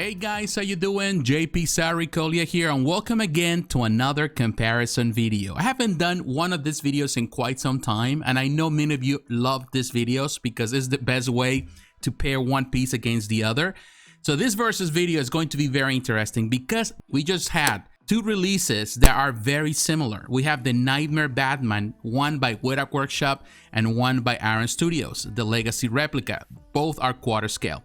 Hey guys, how you doing? jpsarrireviews here, and welcome again to another comparison video. I haven't done one of these videos in quite some time, and I know many of you love these videos because it's the best way to pair one piece against the other. So this versus video is going to be very interesting because we just had two releases that are very similar. We have the Knightmare Batman, one by Weta Workshop and one by Iron Studios, the Legacy replica. Both are quarter scale.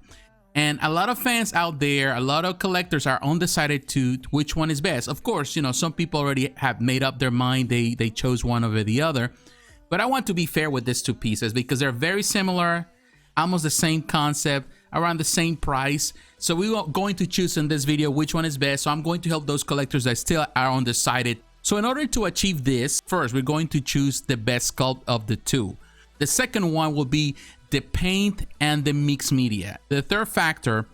And a lot of fans out there, a lot of collectors are undecided to which one is best. Of course, you know, some people already have made up their mind. They chose one over the other. But I want to be fair with these two pieces because they're very similar, almost the same concept, around the same price. So we're going to choose in this video which one is best. So I'm going to help those collectors that still are undecided. So in order to achieve this, first, we're going to choose the best sculpt of the two. The second one will be the paint and the mixed media. The third factor,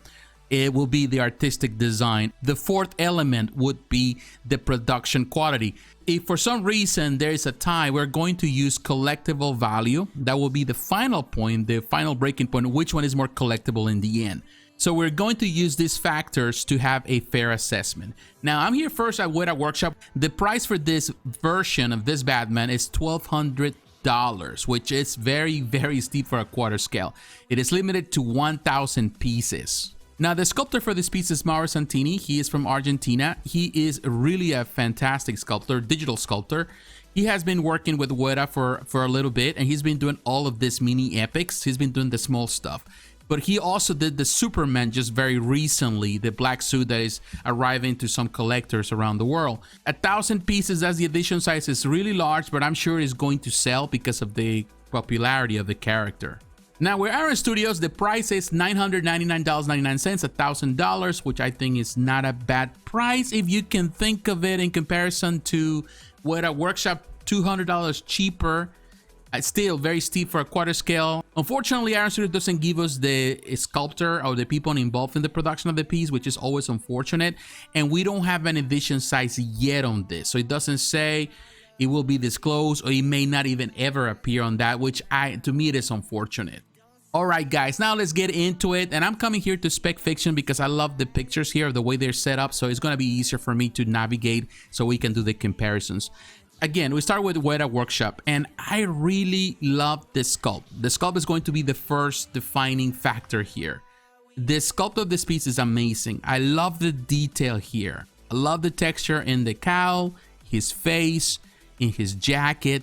it will be the artistic design. The fourth element would be the production quality. If for some reason there is a tie, we're going to use collectible value. That will be the final point, the final breaking point, which one is more collectible in the end. So we're going to use these factors to have a fair assessment. Now, I'm here first at Weta Workshop. The price for this version of this Batman is $1,200. Which is very, very steep for a quarter scale. It is limited to 1,000 pieces. Now, the sculptor for this piece is Mauro Santini. He is from Argentina. He is really a fantastic sculptor, digital sculptor. He has been working with Weta for a little bit, and he's been doing all of this mini epics. He's been doing the small stuff. But he also did the Superman just very recently, the black suit that is arriving to some collectors around the world. 1,000 pieces as the edition size is really large, but I'm sure it's going to sell because of the popularity of the character. Now, with Iron Studios, the price is $999.99, $1,000, which I think is not a bad price if you can think of it in comparison to Weta Workshop, $200 cheaper. Still very steep for a quarter scale. Unfortunately, Iron Studios doesn't give us the sculptor or the people involved in the production of the piece, which is always unfortunate. And we don't have an edition size yet on this. So it doesn't say it will be disclosed, or it may not even ever appear on that, which to me, it is unfortunate. All right, guys, now let's get into it. And I'm coming here to Spec Fiction because I love the pictures here, the way they're set up. So it's going to be easier for me to navigate so we can do the comparisons. Again, we start with Weta Workshop, and I really love the sculpt. The sculpt is going to be the first defining factor here. The sculpt of this piece is amazing. I love the detail here. I love the texture in the cowl, his face, in his jacket.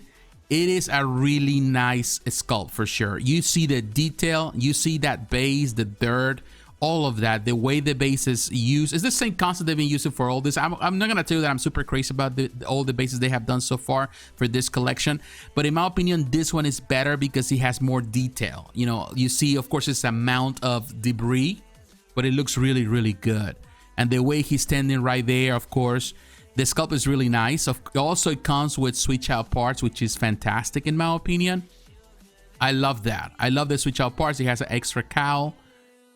It is a really nice sculpt for sure. You see the detail, you see that base, the dirt, all of that, the way the base is used. It's the same concept they've been using for all this. I'm not gonna tell you that I'm super crazy about all the bases they have done so far for this collection, but in my opinion, this one is better because it has more detail. You know, you see, of course, it's a amount of debris, but it looks really, really good. And the way he's standing right there, of course, the sculpt is really nice. Also, it comes with switch out parts, which is fantastic in my opinion. I love that. I love the switch out parts. It has an extra cowl.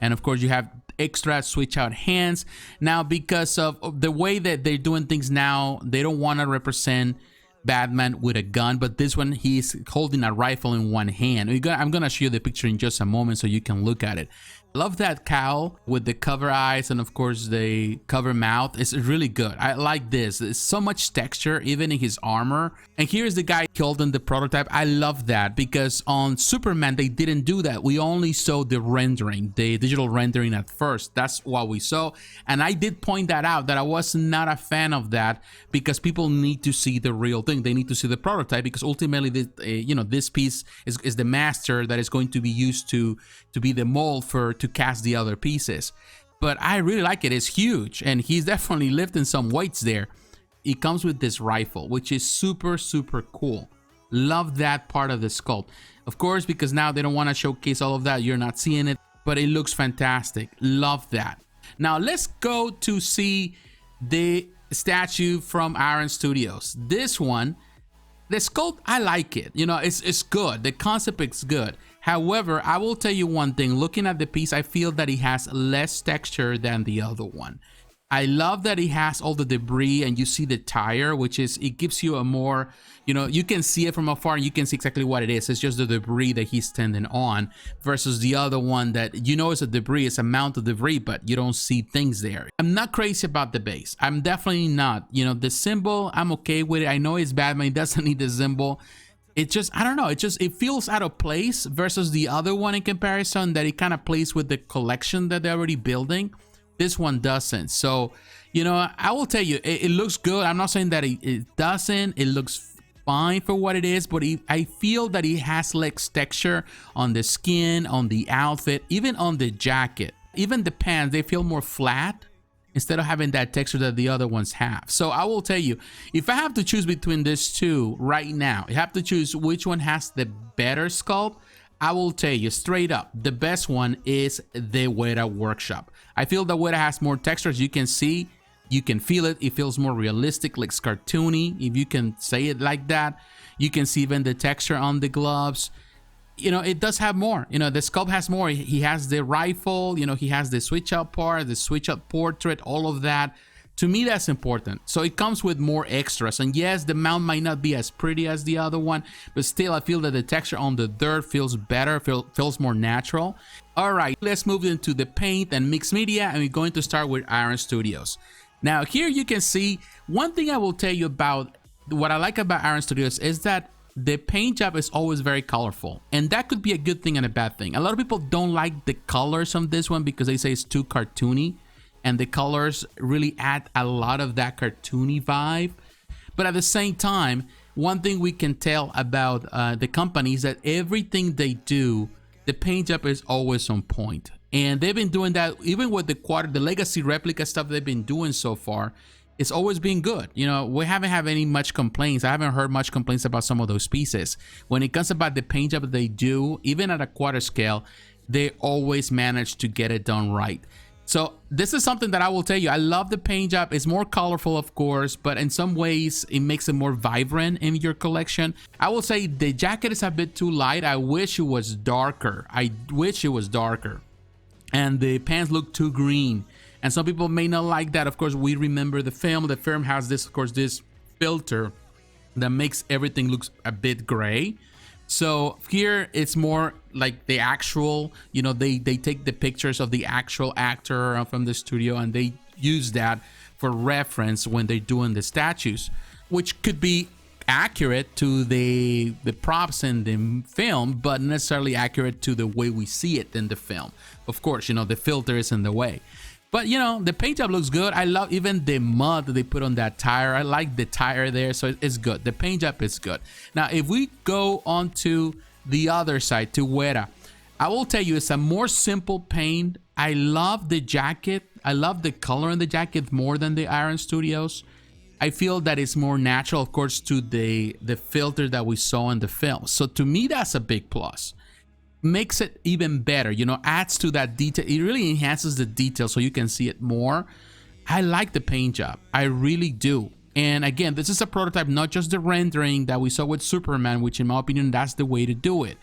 And of course, you have extra switch out hands. Now, because of the way that they're doing things now, they don't want to represent Batman with a gun, but this one, he's holding a rifle in one hand. I'm going to show you the picture in just a moment so you can look at it. Love that cowl with the cover eyes and of course the cover mouth. It's really good. I like this. There's so much texture even in his armor. And here's the guy holding the prototype. I love that because on Superman they didn't do that. We only saw the rendering, the digital rendering at first. That's what we saw. And I did point that out, that I was not a fan of that because people need to see the real thing. They need to see the prototype because ultimately this piece is the master that is going to be used to be the mold to cast the other pieces. But I really like it. It's huge and he's definitely lifting some weights there. It comes with this rifle, which is super, super cool. Love that part of the sculpt. Of course, because now they don't want to showcase all of that. You're not seeing it, but it looks fantastic. Love that. Now let's go to see the statue from Iron Studios. This one, the sculpt, I like it. You know, it's good. The concept is good. However, I will tell you one thing. Looking at the piece, I feel that it has less texture than the other one. I love that it has all the debris and you see the tire, which is, it gives you a more, you know, you can see it from afar and you can see exactly what it is. It's just the debris that he's standing on versus the other one that, you know, it's a debris, it's a mount of debris, but you don't see things there. I'm not crazy about the base. I'm definitely not. You know, the symbol, I'm okay with it. I know it's Batman, it doesn't need the symbol. It just, I don't know, it feels out of place versus the other one in comparison, that it kind of plays with the collection that they're already building. This one doesn't. So, you know, I will tell you, it looks good. I'm not saying that it doesn't. It looks fine for what it is, but I feel that it has less texture on the skin, on the outfit, even on the jacket. Even the pants, they feel more flat instead of having that texture that the other ones have. So I will tell you, if I have to choose between these two right now, I have to choose which one has the better sculpt. I will tell you straight up, the best one is the Weta Workshop. I feel that Weta has more textures. You can see, you can feel it. It feels more realistic, like cartoony, if you can say it like that. You can see even the texture on the gloves. You know, it does have more. You know, the sculpt has more. He has the rifle, you know, he has the switch out part, the switch out portrait, all of that. To me, that's important. So it comes with more extras. And yes, the mount might not be as pretty as the other one, but still, I feel that the texture on the dirt feels better, feels more natural. All right, let's move into the paint and mixed media, and we're going to start with Iron Studios. Now, here you can see, one thing I will tell you about what I like about Iron Studios is that the paint job is always very colorful, and that could be a good thing and a bad thing. A lot of people don't like the colors on this one because they say it's too cartoony, and the colors really add a lot of that cartoony vibe. But at the same time, one thing we can tell about the company is that everything they do, the paint job is always on point. And they've been doing that even with the legacy replica stuff they've been doing so far. It's always been good. You know, we haven't had any much complaints. I haven't heard much complaints about some of those pieces. When it comes about the paint job that they do, even at a quarter scale, they always manage to get it done right. So this is something that I will tell you, I love the paint job. It's more colorful, of course, but in some ways it makes it more vibrant in your collection. I will say the jacket is a bit too light. I wish it was darker. And the pants look too green. And some people may not like that. Of course, we remember the film. The film has this, of course, this filter that makes everything looks a bit gray. So here it's more like the actual, you know, they take the pictures of the actual actor from the studio and they use that for reference when they're doing the statues, which could be accurate to the props in the film, but necessarily accurate to the way we see it in the film. Of course, you know, the filter is in the way. But, you know, the paint job looks good. I love even the mud that they put on that tire. I like the tire there, so it's good. The paint job is good. Now, if we go on to the other side, to Weta, I will tell you it's a more simple paint. I love the jacket. I love the color in the jacket more than the Iron Studios. I feel that it's more natural, of course, to the filter that we saw in the film. So to me, that's a big plus. Makes it even better, you know, adds to that detail. It really enhances the detail so you can see it more. I like the paint job. I really do. And again, this is a prototype, not just the rendering that we saw with Superman, which in my opinion, that's the way to do it.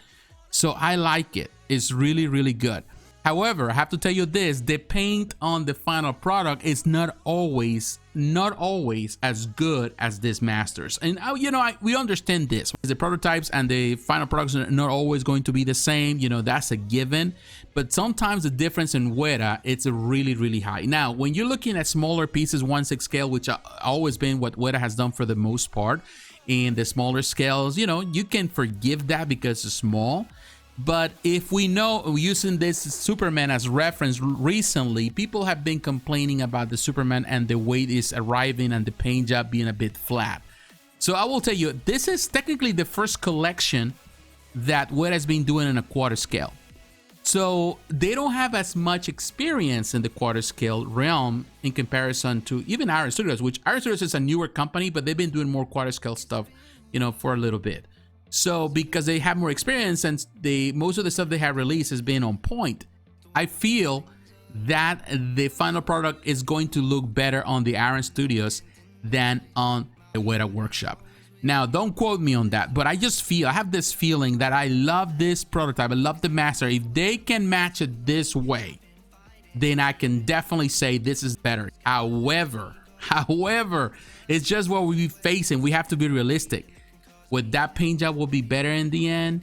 So I like it. It's really, really good. However, I have to tell you this, the paint on the final product is not always as good as this Masters. And you know, we understand this. The prototypes and the final products are not always going to be the same, you know, that's a given. But sometimes the difference in Weta, it's really, really high. Now, when you're looking at smaller pieces, 1/6 scale, which always been what Weta has done for the most part, in the smaller scales, you know, you can forgive that because it's small. But if we know, using this Superman as reference recently, people have been complaining about the Superman and the way it is arriving and the paint job being a bit flat. So I will tell you, this is technically the first collection that Weta has been doing in a quarter scale. So they don't have as much experience in the quarter scale realm in comparison to even Iron Studios, which Iron Studios is a newer company, but they've been doing more quarter scale stuff, you know, for a little bit. So because they have more experience and most of the stuff they have released has been on point, I feel that the final product is going to look better on the Iron Studios than on the Weta Workshop. Now, don't quote me on that, but I have this feeling that I love this prototype. I love the Master. If they can match it this way, then I can definitely say this is better. However, it's just what we're facing. We have to be realistic. Would that paint job will be better in the end?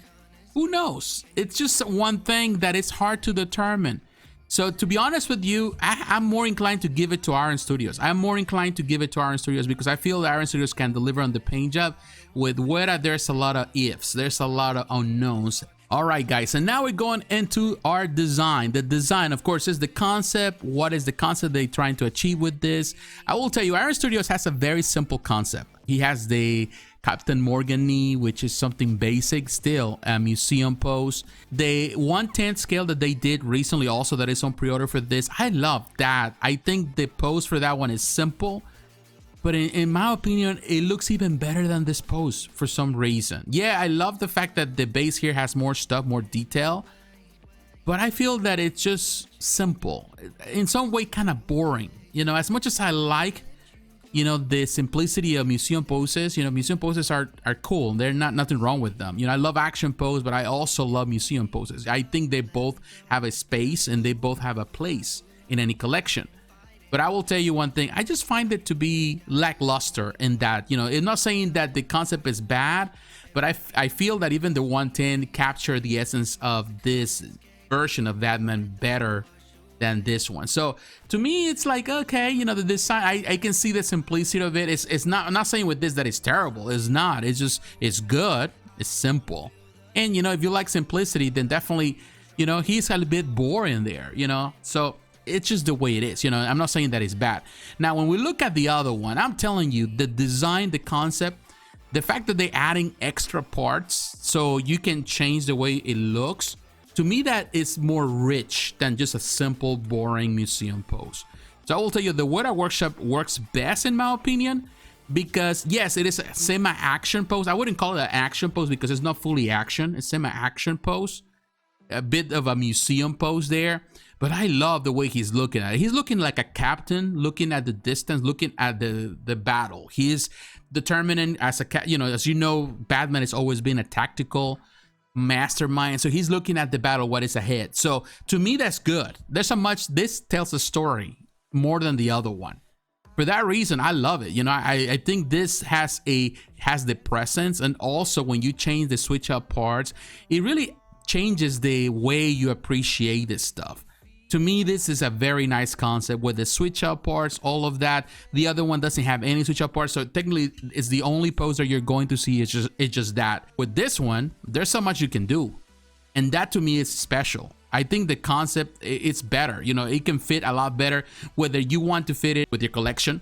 Who knows? It's just one thing that it's hard to determine. So to be honest with you, I'm more inclined to give it to Iron Studios. I'm more inclined to give it to Iron Studios because I feel that Iron Studios can deliver on the paint job. With Weta, there's a lot of ifs. There's a lot of unknowns. All right, guys, and now we're going into our design. The design, of course, is the concept. What is the concept they're trying to achieve with this? I will tell you, Iron Studios has a very simple concept. He has the Captain Morgan knee, which is something basic, still a museum pose. The 1/10 scale that they did recently also that is on pre-order for this, I love that. I think the pose for that one is simple. But in my opinion, it looks even better than this pose for some reason. Yeah, I love the fact that the base here has more stuff, more detail. But I feel that it's just simple. In some way, kind of boring. You know, as much as I like, you know, the simplicity of museum poses, you know, museum poses are cool. There's nothing wrong with them. You know, I love action pose, but I also love museum poses. I think they both have a space and they both have a place in any collection. But I will tell you one thing, I just find it to be lackluster in that, you know, I'm not saying that the concept is bad, but I feel that even the 110 captured the essence of this version of Batman better than this one. So to me, it's like, okay, you know, the design, I can see the simplicity of it. It's not, I'm not saying with this that it's terrible. It's not. It's just, it's good. It's simple. And, you know, if you like simplicity, then definitely, you know, he's a little bit boring there, you know, so it's just the way it is. You know, I'm not saying that it's bad. Now, when we look at the other one, I'm telling you, the design, the concept, the fact that they're adding extra parts so you can change the way it looks, to me, that is more rich than just a simple, boring museum pose. So I will tell you, the Weta Workshop works best, in my opinion, because yes, it is a semi-action pose. I wouldn't call it an action pose because it's not fully action. It's semi-action pose, a bit of a museum pose there. But I love the way he's looking at it. He's looking like a captain, looking at the distance, looking at the battle. He is determining as a, you know, as you know, Batman has always been a tactical mastermind. So he's looking at the battle, what is ahead. So to me, that's good. There's so much, this tells a story more than the other one. For that reason, I love it. You know, I think this has the presence, and also when you change the switch up parts, it really changes the way you appreciate this stuff. To me, this is a very nice concept with the switch up parts, all of that. The other one doesn't have any switch up parts, so technically it's the only pose that you're going to see. It's just that. With this one, there's so much you can do, and that to me is special. I think the concept, it's better. You know, it can fit a lot better, whether you want to fit it with your collection,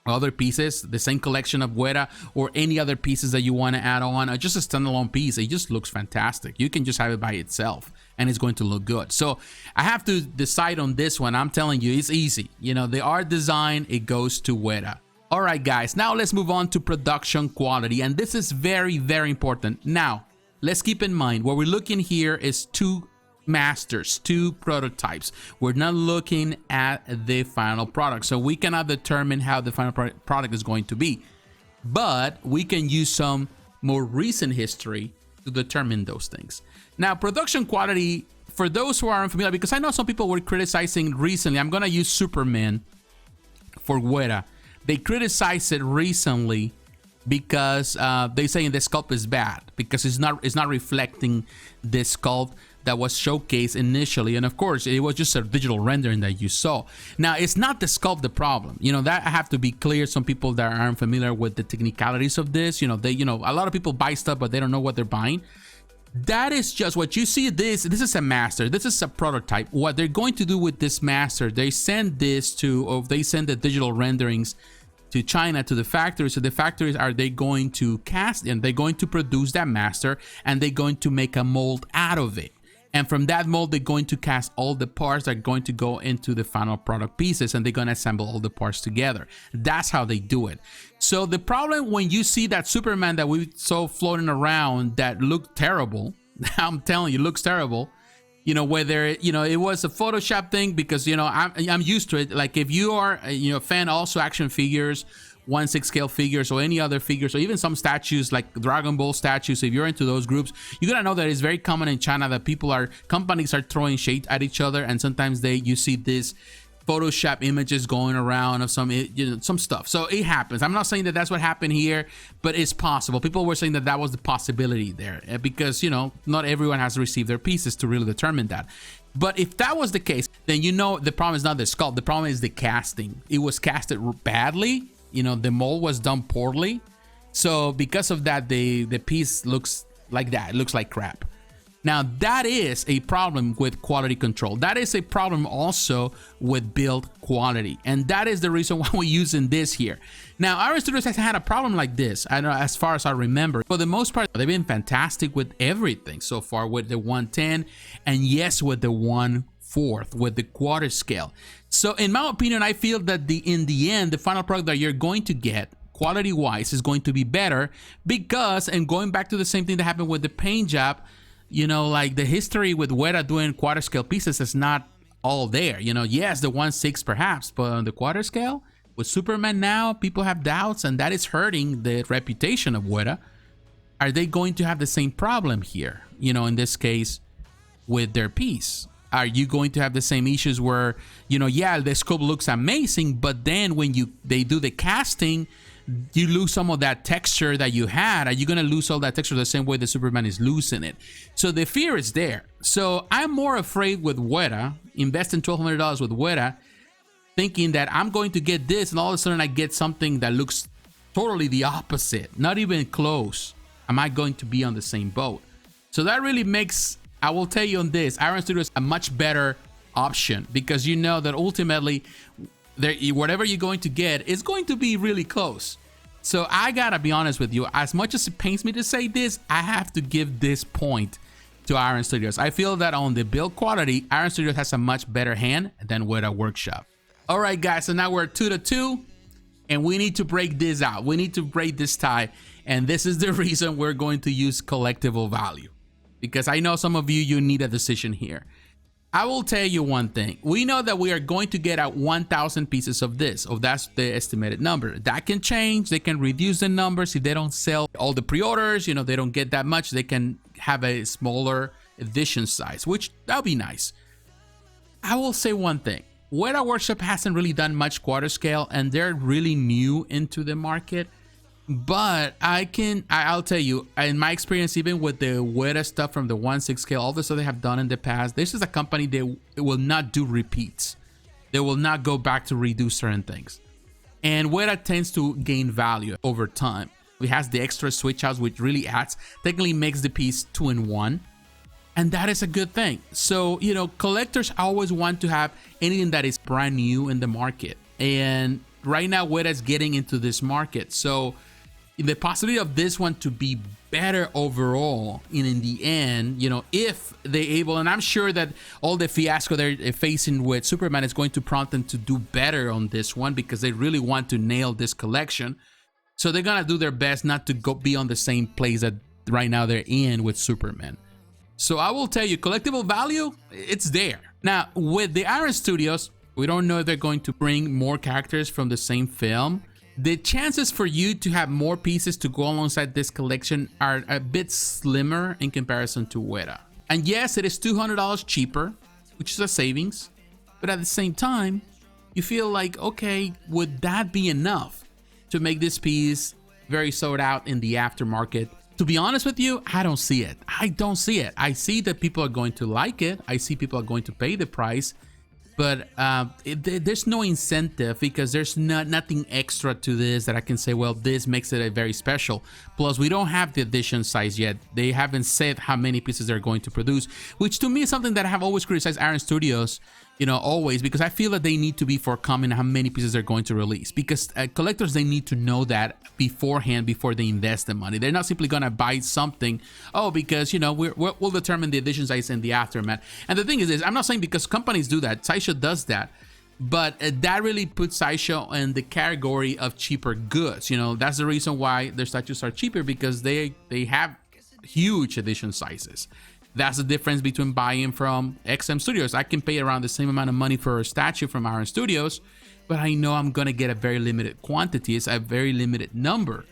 other pieces, the same collection of Weta, or any other pieces that you want to add on, or just a standalone piece. It just looks fantastic. You can just have it by itself and it's going to look good. So I have to decide on this one. I'm telling you, it's easy. You know, the art design, it goes to Weta. All right, guys, now let's move on to production quality, and this is very, very important. Now, let's keep in mind what we're looking here is two masters, two prototypes. We're not looking at the final product, so we cannot determine how the final product is going to be, but we can use some more recent history to determine those things. Now, production quality, for those who are unfamiliar, because I know some people were criticizing recently, I'm gonna use Superman for Weta. They criticized it recently because they saying the sculpt is bad because it's not reflecting the sculpt that was showcased initially, and of course it was just a digital rendering that you saw. Now, it's not the sculpt the problem, you know, that I have to be clear. Some people that aren't familiar with the technicalities of this, you know, a lot of people buy stuff but they don't know what they're buying. That is just what you see. This is a master, this is a prototype. What they're going to do with this master, they send this to, or they send the digital renderings to China, to the factories. So the factories are they going to cast, and they're going to produce that master, and they're going to make a mold out of it. And from that mold, they're going to cast all the parts that are going to go into the final product pieces, and they're going to assemble all the parts together. That's how they do it. So the problem when you see that Superman that we saw floating around that looked terrible, I'm telling you, looks terrible. You know, whether, you know, it was a Photoshop thing, because, you know, I'm used to it. Like if you are, you know, a fan also action figures, 1/6 scale figures or any other figures, or even some statues like Dragon Ball statues, if you're into those groups, you gotta know that it's very common in China that companies are throwing shade at each other, and sometimes you see this Photoshop images going around of some stuff. So it happens. I'm not saying that that's what happened here, but it's possible. People were saying that that was the possibility there, because not everyone has received their pieces to really determine that. But if that was the case, then the problem is not the sculpt. The problem is the casting. It was casted badly. The mold was done poorly. So because of that, the piece looks like that. It looks like crap. Now, that is a problem with quality control. That is a problem also with build quality. And that is the reason why we're using this here. Now, Iron Studios has had a problem like this, I know, as far as I remember. For the most part, they've been fantastic with everything so far, with the 1/10, and yes, with the 1/4, with the quarter scale. So in my opinion, I feel that in the end, the final product that you're going to get, quality-wise, is going to be better because, and going back to the same thing that happened with the paint job, like the history with Weta doing quarter scale pieces is not all there. Yes, the 1/6 perhaps, but on the quarter scale with Superman now, people have doubts, and that is hurting the reputation of Weta. Are they going to have the same problem here? In this case, with their piece, are you going to have the same issues where, yeah, the sculpt looks amazing, but then when they do the casting, you lose some of that texture that you had? Are you going to lose all that texture the same way the Superman is losing it? So the fear is there. So I'm more afraid with Weta, investing $1,200 with Weta, thinking that I'm going to get this, and all of a sudden I get something that looks totally the opposite, not even close. Am I going to be on the same boat? So that really makes, I will tell you on this, Iron Studios a much better option, because that ultimately, whatever you're going to get is going to be really close. So I gotta be honest with you, as much as it pains me to say this, I have to give this point to Iron Studios. I feel that on the build quality, Iron Studios has a much better hand than Weta Workshop. All right, guys, so now we're 2-2, and we need to break this out. We need to break this tie, and this is the reason we're going to use Collectible Value, because I know some of you need a decision here. I will tell you one thing. We know that we are going to get out 1,000 pieces of this. That's the estimated number. That can change. They can reduce the numbers if they don't sell all the pre-orders. They don't get that much. They can have a smaller edition size, which that'll be nice. I will say one thing. Weta Workshop hasn't really done much quarter scale, and they're really new into the market. But I'll tell you, in my experience, even with the Weta stuff from the 1/6 scale, all the stuff they have done in the past, this is a company that will not do repeats. They will not go back to redo certain things. And Weta tends to gain value over time. It has the extra switch outs, which really technically makes the piece 2-in-1. And that is a good thing. So, collectors always want to have anything that is brand new in the market. And right now, Weta is getting into this market. So the possibility of this one to be better overall in the end, if they're able, and I'm sure that all the fiasco they're facing with Superman is going to prompt them to do better on this one, because they really want to nail this collection. So they're gonna do their best not to be on the same place that right now they're in with Superman. So I will tell you, Collectible Value, it's there. Now with the Iron Studios, we don't know if they're going to bring more characters from the same film. The chances for you to have more pieces to go alongside this collection are a bit slimmer in comparison to Weta. And yes, it is $200 cheaper, which is a savings. But at the same time, you feel like, okay, would that be enough to make this piece very sold out in the aftermarket? To be honest with you, I don't see it. I don't see it. I see that people are going to like it. I see people are going to pay the price. But there's no incentive, because there's nothing extra to this that I can say, well, this makes it a very special. Plus, we don't have the edition size yet. They haven't said how many pieces they're going to produce, which to me is something that I have always criticized Iron Studios, always, because I feel that they need to be forthcoming how many pieces they're going to release, because collectors, they need to know that beforehand before they invest the money. They're not simply going to buy something, because, we'll determine the edition size in the aftermath. And the thing is, I'm not saying because companies do that, Sideshow does that, but that really puts Sideshow in the category of cheaper goods. That's the reason why their statues are cheaper, because they have huge edition sizes. That's the difference between buying from XM Studios. I can pay around the same amount of money for a statue from Iron Studios, but I know I'm gonna get a very limited quantity. It's a very limited number.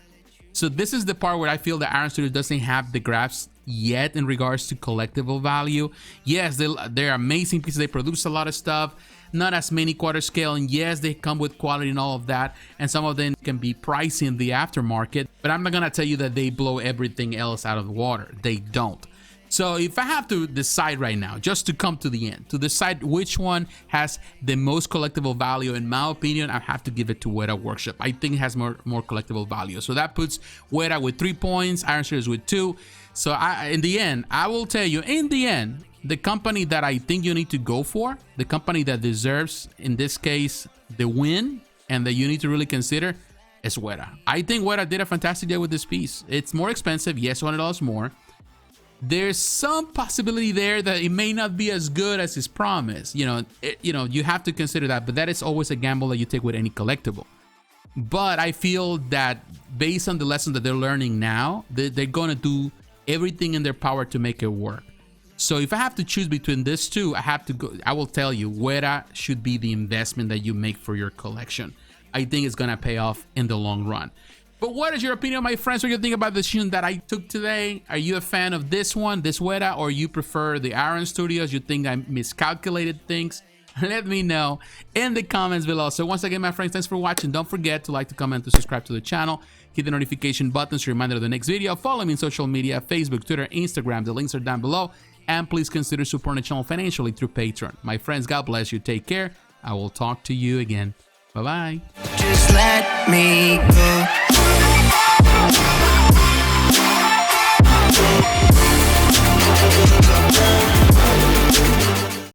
So this is the part where I feel that Iron Studios doesn't have the grasp yet in regards to collectible value. Yes, they're amazing pieces. They produce a lot of stuff, not as many quarter scale, and yes, they come with quality and all of that, and some of them can be pricey in the aftermarket, but I'm not gonna tell you that they blow everything else out of the water. They don't. So if I have to decide right now, just to come to the end, to decide which one has the most collectible value, in my opinion, I have to give it to Weta Workshop. I think it has more collectible value. So that puts Weta with 3 points, Iron Studios with 2. So in the end, I will tell you, in the end, the company that I think you need to go for, the company that deserves, in this case, the win, and that you need to really consider, is Weta. I think Weta did a fantastic job with this piece. It's more expensive, yes, $100 more. There's some possibility there that it may not be as good as is promised. You know, you have to consider that, but that is always a gamble that you take with any collectible. But I feel that based on the lesson that they're learning now, they're going to do everything in their power to make it work. So if I have to choose between these two, I will tell you, Weta should be the investment that you make for your collection. I think it's going to pay off in the long run. But what is your opinion, my friends? What do you think about the decision that I took today? Are you a fan of this one, this Weta, or you prefer the Iron Studios? You think I miscalculated things? Let me know in the comments below. So once again, my friends, thanks for watching. Don't forget to like, to comment, to subscribe to the channel. Hit the notification button so you're reminded of the next video. Follow me on social media, Facebook, Twitter, Instagram. The links are down below. And please consider supporting the channel financially through Patreon. My friends, God bless you. Take care. I will talk to you again. Bye-bye. Just let me go.